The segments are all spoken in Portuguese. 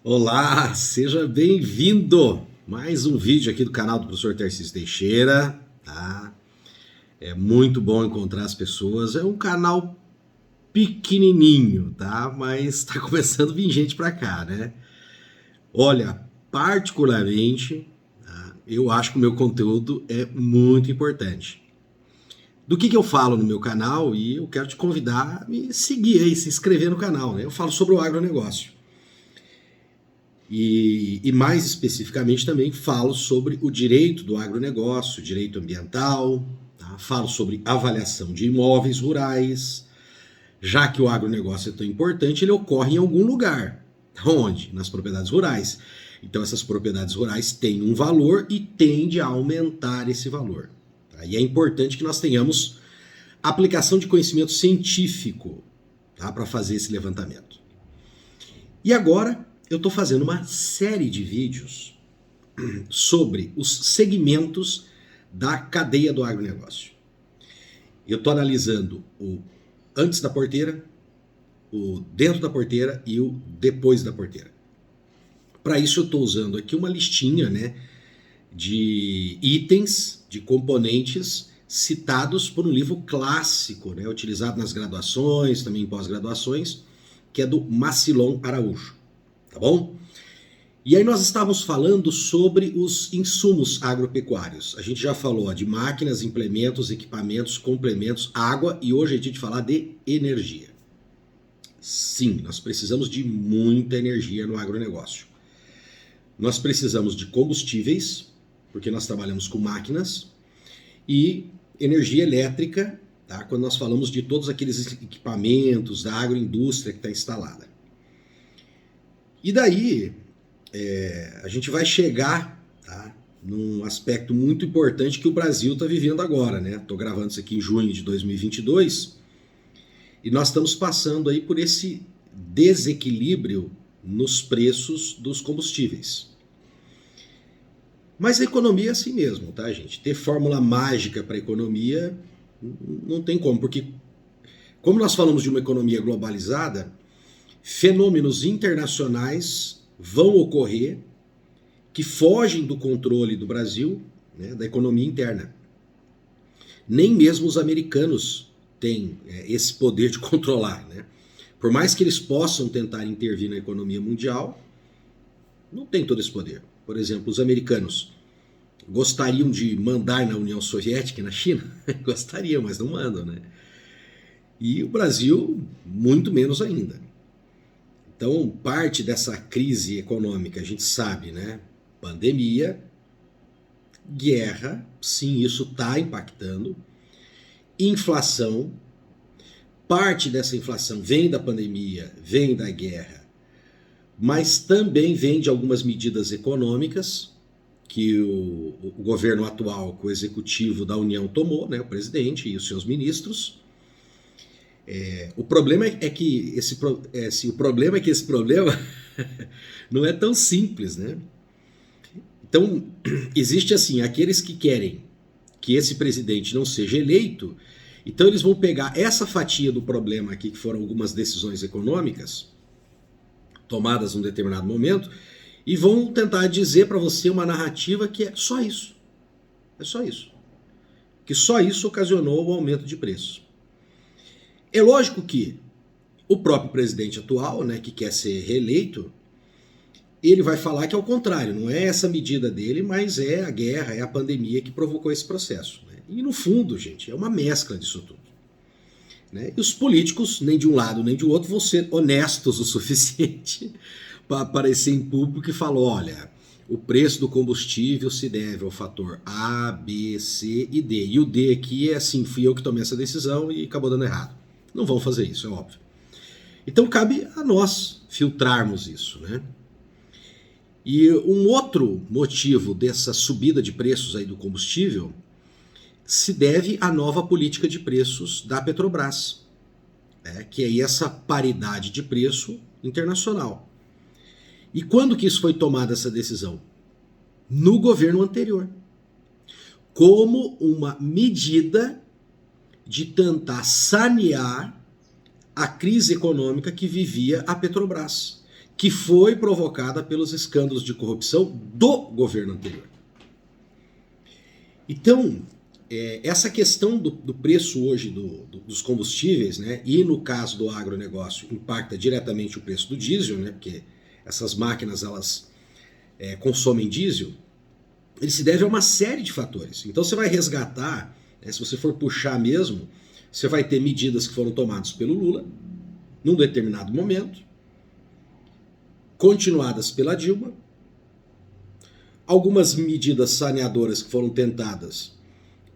Olá, seja bem-vindo! Mais um vídeo aqui do canal do professor Tarcísio Teixeira, tá? É muito bom encontrar as pessoas. É um canal pequenininho, tá? Mas tá começando a vir gente pra cá, né? Olha, particularmente, tá? Eu acho que o meu conteúdo é muito importante. Do que eu falo no meu canal e eu quero te convidar a me seguir aí, se inscrever no canal, né? Eu falo sobre o agronegócio. E mais especificamente também falo sobre o direito do agronegócio, direito ambiental, tá? Falo sobre avaliação de imóveis rurais, já que o agronegócio é tão importante, ele ocorre em algum lugar. Onde? Nas propriedades rurais. Então essas propriedades rurais têm um valor e tende a aumentar esse valor. Tá? E é importante que nós tenhamos aplicação de conhecimento científico, tá? Para fazer esse levantamento. E agora eu estou fazendo uma série de vídeos sobre os segmentos da cadeia do agronegócio. Eu estou analisando o antes da porteira, o dentro da porteira e o depois da porteira. Para isso eu estou usando aqui uma listinha, né, de itens, de componentes citados por um livro clássico, né, utilizado nas graduações, também em pós-graduações, que é do Macilon Araújo. Tá bom? E aí nós estávamos falando sobre os insumos agropecuários. A gente já falou de máquinas, implementos, equipamentos, complementos, água e hoje a gente vai falar de energia. Sim, nós precisamos de muita energia no agronegócio. Nós precisamos de combustíveis, porque nós trabalhamos com máquinas, e energia elétrica, tá? Quando nós falamos de todos aqueles equipamentos da agroindústria que está instalada. E daí, a gente vai chegar, tá, num aspecto muito importante que o Brasil está vivendo agora, né? Estou gravando isso aqui em junho de 2022 e nós estamos passando aí por esse desequilíbrio nos preços dos combustíveis. Mas a economia é assim mesmo, tá, gente? Ter fórmula mágica para a economia não tem como, porque como nós falamos de uma economia globalizada, fenômenos internacionais vão ocorrer que fogem do controle do Brasil, né, da economia interna. Nem mesmo os americanos têm esse poder de controlar, né? Por mais que eles possam tentar intervir na economia mundial, não tem todo esse poder. Por exemplo, os americanos gostariam de mandar na União Soviética e na China? Gostariam, mas não mandam, né? E o Brasil, muito menos ainda. Então, parte dessa crise econômica, a gente sabe, né? Pandemia, guerra, sim, isso está impactando. Inflação, parte dessa inflação vem da pandemia, vem da guerra, mas também vem de algumas medidas econômicas que o governo atual, que o executivo da União tomou, né? O presidente e os seus ministros. O problema é que esse problema não é tão simples, né? Então, existe assim, aqueles que querem que esse presidente não seja eleito, então eles vão pegar essa fatia do problema aqui, que foram algumas decisões econômicas tomadas num determinado momento, e vão tentar dizer para você uma narrativa que é só isso. É só isso. Que só isso ocasionou o aumento de preço. É lógico que o próprio presidente atual, né, que quer ser reeleito, ele vai falar que é o contrário, não é essa medida dele, mas é a guerra, é a pandemia que provocou esse processo. Né? E no fundo, gente, é uma mescla disso tudo. Né? E os políticos, nem de um lado nem de outro, vão ser honestos o suficiente para aparecer em público e falar, olha, o preço do combustível se deve ao fator A, B, C e D. E o D aqui é assim, fui eu que tomei essa decisão e acabou dando errado. Não vão fazer isso, é óbvio. Então cabe a nós filtrarmos isso, né? E um outro motivo dessa subida de preços aí do combustível se deve à nova política de preços da Petrobras, que é essa paridade de preço internacional. E quando que isso foi tomada, essa decisão? No governo anterior. Como uma medida de tentar sanear a crise econômica que vivia a Petrobras, que foi provocada pelos escândalos de corrupção do governo anterior. Então, essa questão do preço hoje dos combustíveis, né, e no caso do agronegócio, impacta diretamente o preço do diesel, né, porque essas máquinas elas consomem diesel, ele se deve a uma série de fatores. Então você vai resgatar, né, se você for puxar mesmo, você vai ter medidas que foram tomadas pelo Lula, num determinado momento, continuadas pela Dilma, algumas medidas saneadoras que foram tentadas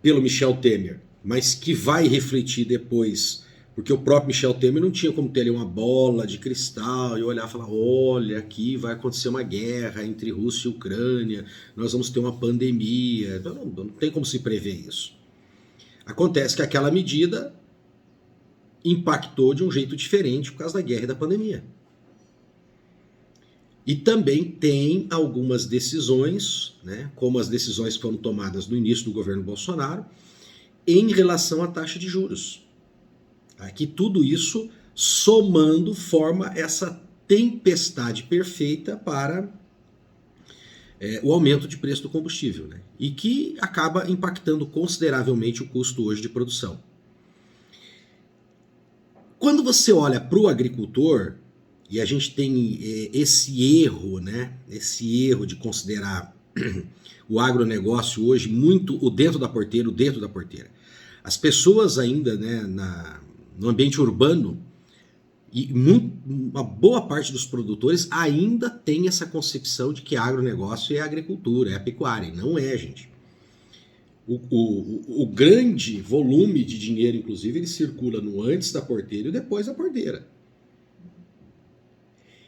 pelo Michel Temer, mas que vai refletir depois, porque o próprio Michel Temer não tinha como ter ali uma bola de cristal e olhar e falar, olha, aqui vai acontecer uma guerra entre Rússia e Ucrânia, nós vamos ter uma pandemia, não tem como se prever isso. Acontece que aquela medida impactou de um jeito diferente por causa da guerra e da pandemia. E também tem algumas decisões, né, como as decisões que foram tomadas no início do governo Bolsonaro, em relação à taxa de juros. Que tudo isso, somando, forma essa tempestade perfeita para o aumento de preço do combustível, né, e que acaba impactando consideravelmente o custo hoje de produção. Quando você olha para o agricultor, e a gente tem esse erro, né? Esse erro de considerar o agronegócio hoje muito o dentro da porteira, o dentro da porteira. As pessoas ainda, né, no ambiente urbano, e uma boa parte dos produtores ainda tem essa concepção de que agronegócio é agricultura, é a pecuária. E não é, gente. O grande volume de dinheiro, inclusive, ele circula no antes da porteira e depois da porteira.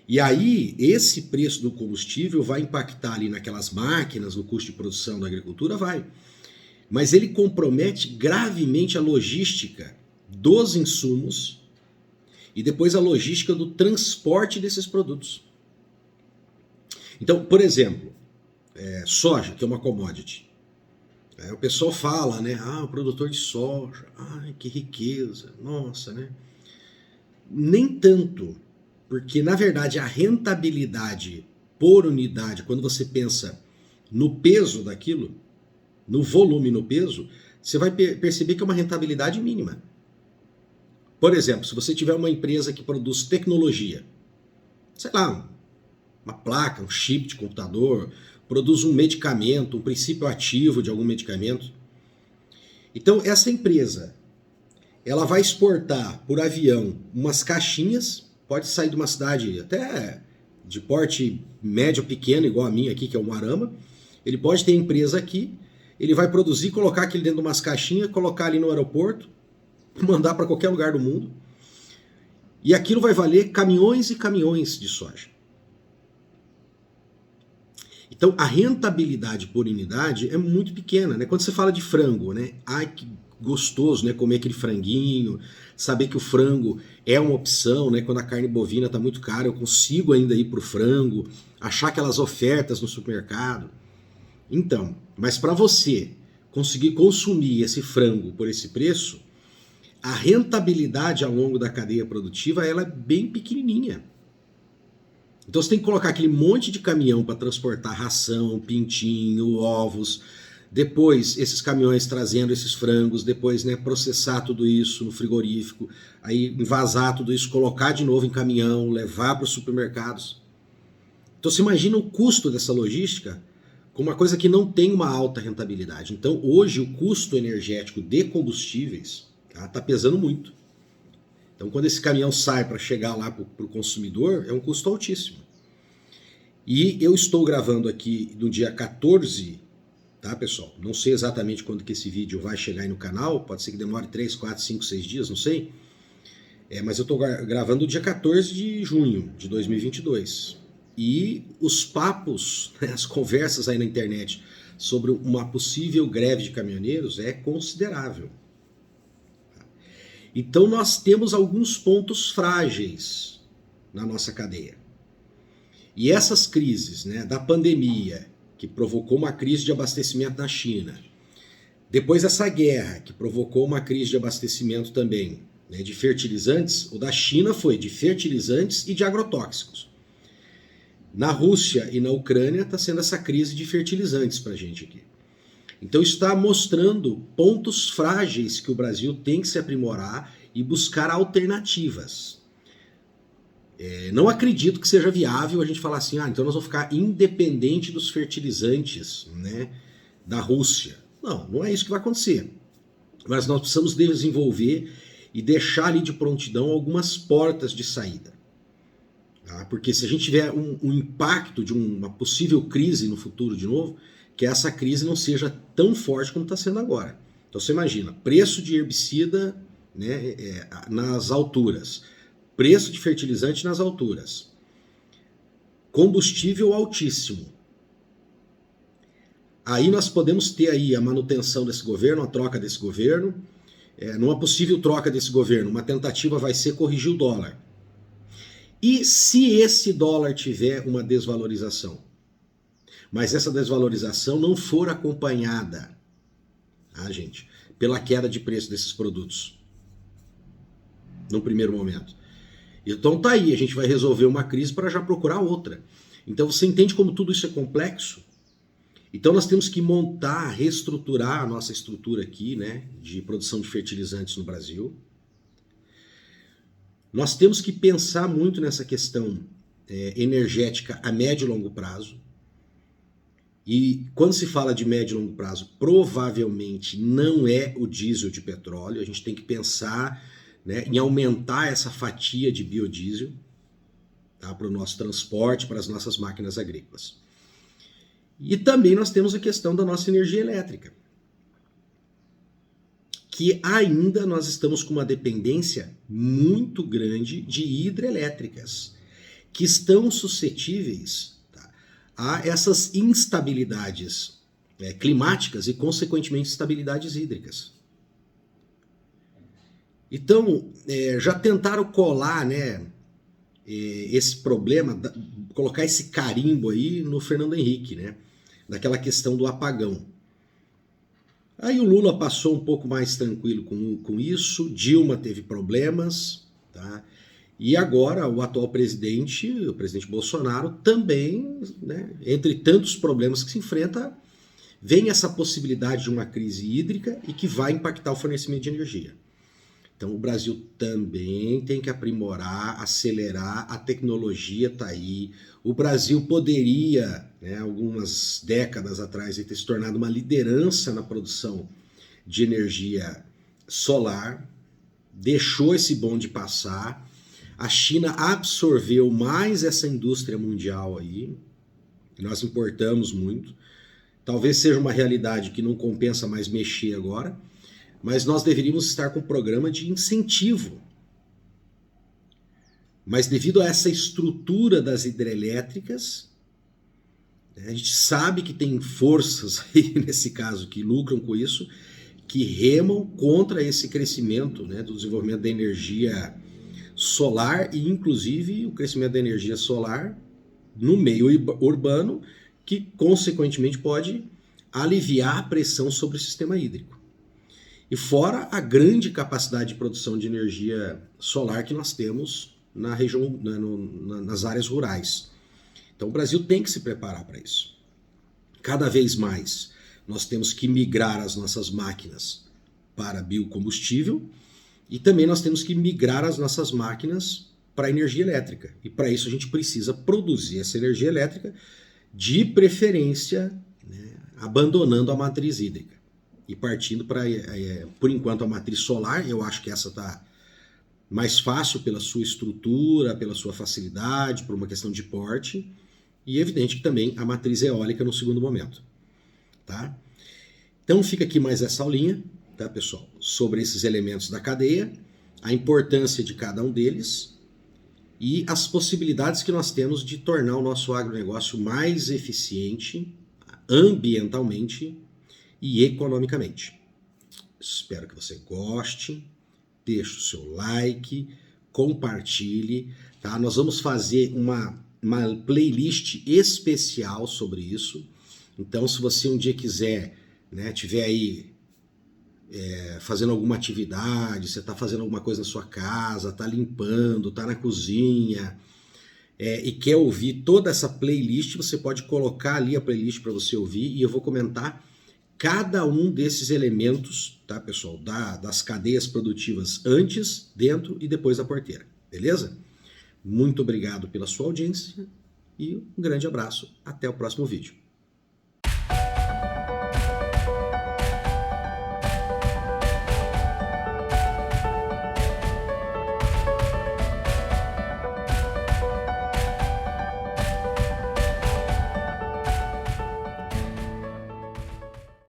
E aí, esse preço do combustível vai impactar ali naquelas máquinas, no custo de produção da agricultura, vai. Mas ele compromete gravemente a logística dos insumos e depois a logística do transporte desses produtos. Então, por exemplo, soja, que é uma commodity. O pessoal fala, né? O produtor de soja, que riqueza, nossa, né? Nem tanto. Porque, na verdade, a rentabilidade por unidade, quando você pensa no peso daquilo, no volume e no peso, você vai perceber que é uma rentabilidade mínima. Por exemplo, se você tiver uma empresa que produz tecnologia, sei lá, uma placa, um chip de computador, produz um medicamento, um princípio ativo de algum medicamento. Então, essa empresa, ela vai exportar por avião umas caixinhas. Pode sair de uma cidade até de porte médio, pequeno, igual a minha aqui, que é o Moarama. Ele pode ter empresa aqui, ele vai produzir, colocar aquilo dentro de umas caixinhas, colocar ali no aeroporto, mandar para qualquer lugar do mundo. E aquilo vai valer caminhões e caminhões de soja. Então, a rentabilidade por unidade é muito pequena, né? Quando você fala de frango, né? Que gostoso, né? Comer aquele franguinho, saber que o frango é uma opção, né? Quando a carne bovina está muito cara, eu consigo ainda ir para o frango, achar aquelas ofertas no supermercado. Então, mas para você conseguir consumir esse frango por esse preço, a rentabilidade ao longo da cadeia produtiva ela é bem pequenininha. Então você tem que colocar aquele monte de caminhão para transportar ração, pintinho, ovos, depois esses caminhões trazendo esses frangos, depois, né, processar tudo isso no frigorífico, aí envasar tudo isso, colocar de novo em caminhão, levar para os supermercados. Então você imagina o custo dessa logística com uma coisa que não tem uma alta rentabilidade. Então hoje o custo energético de combustíveis está pesando muito. Então quando esse caminhão sai para chegar lá para o consumidor, é um custo altíssimo. E eu estou gravando aqui no dia 14, tá, pessoal? Não sei exatamente quando que esse vídeo vai chegar aí no canal, pode ser que demore 3, 4, 5, 6 dias, não sei. Mas eu estou gravando no dia 14 de junho de 2022. E os papos, né, as conversas aí na internet sobre uma possível greve de caminhoneiros é considerável. Então nós temos alguns pontos frágeis na nossa cadeia. E essas crises, né, da pandemia, que provocou uma crise de abastecimento na China, depois essa guerra, que provocou uma crise de abastecimento também, né, de fertilizantes, o da China foi de fertilizantes e de agrotóxicos. Na Rússia e na Ucrânia está sendo essa crise de fertilizantes para a gente aqui. Então está mostrando pontos frágeis que o Brasil tem que se aprimorar e buscar alternativas. Não acredito que seja viável a gente falar assim, então nós vamos ficar independente dos fertilizantes, né, da Rússia. Não, não é isso que vai acontecer. Mas nós precisamos desenvolver e deixar ali de prontidão algumas portas de saída. Tá? Porque se a gente tiver um impacto de uma possível crise no futuro de novo, que essa crise não seja tão forte como está sendo agora. Então você imagina, preço de herbicida, né, nas alturas, preço de fertilizante nas alturas, combustível altíssimo. Aí nós podemos ter aí a manutenção desse governo, a troca desse governo. Numa possível troca desse governo, uma tentativa vai ser corrigir o dólar. E se esse dólar tiver uma desvalorização, mas essa desvalorização não for acompanhada, gente, pela queda de preço desses produtos, no primeiro momento. Então tá aí, a gente vai resolver uma crise para já procurar outra. Então você entende como tudo isso é complexo? Então nós temos que montar, reestruturar a nossa estrutura aqui, né, de produção de fertilizantes no Brasil. Nós temos que pensar muito nessa questão energética a médio e longo prazo. E quando se fala de médio e longo prazo, provavelmente não é o diesel de petróleo. A gente tem que pensar, né, em aumentar essa fatia de biodiesel, tá, para o nosso transporte, para as nossas máquinas agrícolas. E também nós temos a questão da nossa energia elétrica, que ainda nós estamos com uma dependência muito grande de hidrelétricas, que estão suscetíveis, tá, a essas instabilidades climáticas e, consequentemente, instabilidades hídricas. Então, já tentaram colar, né, esse problema, colocar esse carimbo aí no Fernando Henrique, né, daquela questão do apagão. Aí o Lula passou um pouco mais tranquilo com isso, Dilma teve problemas, tá? E agora o atual presidente, o presidente Bolsonaro, também, né, entre tantos problemas que se enfrenta, vem essa possibilidade de uma crise hídrica e que vai impactar o fornecimento de energia. Então o Brasil também tem que aprimorar, acelerar, a tecnologia está aí. O Brasil poderia, né, algumas décadas atrás, ter se tornado uma liderança na produção de energia solar, deixou esse bonde passar. A China absorveu mais essa indústria mundial aí, nós importamos muito. Talvez seja uma realidade que não compensa mais mexer agora, mas nós deveríamos estar com um programa de incentivo. Mas devido a essa estrutura das hidrelétricas, a gente sabe que tem forças aí, nesse caso, que lucram com isso, que remam contra esse crescimento, né, do desenvolvimento da energia solar e, inclusive, o crescimento da energia solar no meio urbano, que, consequentemente, pode aliviar a pressão sobre o sistema hídrico. E fora a grande capacidade de produção de energia solar que nós temos na região, nas áreas rurais. Então o Brasil tem que se preparar para isso. Cada vez mais nós temos que migrar as nossas máquinas para biocombustível e também nós temos que migrar as nossas máquinas para energia elétrica. E para isso a gente precisa produzir essa energia elétrica, de preferência, né, abandonando a matriz hídrica e partindo para, por enquanto, a matriz solar. Eu acho que essa está mais fácil pela sua estrutura, pela sua facilidade, por uma questão de porte, e é evidente que também a matriz eólica no segundo momento. Tá? Então fica aqui mais essa aulinha, tá, pessoal, sobre esses elementos da cadeia, a importância de cada um deles e as possibilidades que nós temos de tornar o nosso agronegócio mais eficiente ambientalmente e economicamente. Espero que você goste, deixe o seu like, compartilhe, tá? Nós vamos fazer uma playlist especial sobre isso. Então, se você um dia quiser, né, tiver aí fazendo alguma atividade, você está fazendo alguma coisa na sua casa, está limpando, está na cozinha, e quer ouvir toda essa playlist, você pode colocar ali a playlist para você ouvir e eu vou comentar cada um desses elementos, tá, pessoal, das cadeias produtivas antes, dentro e depois da porteira, beleza? Muito obrigado pela sua audiência e um grande abraço. Até o próximo vídeo.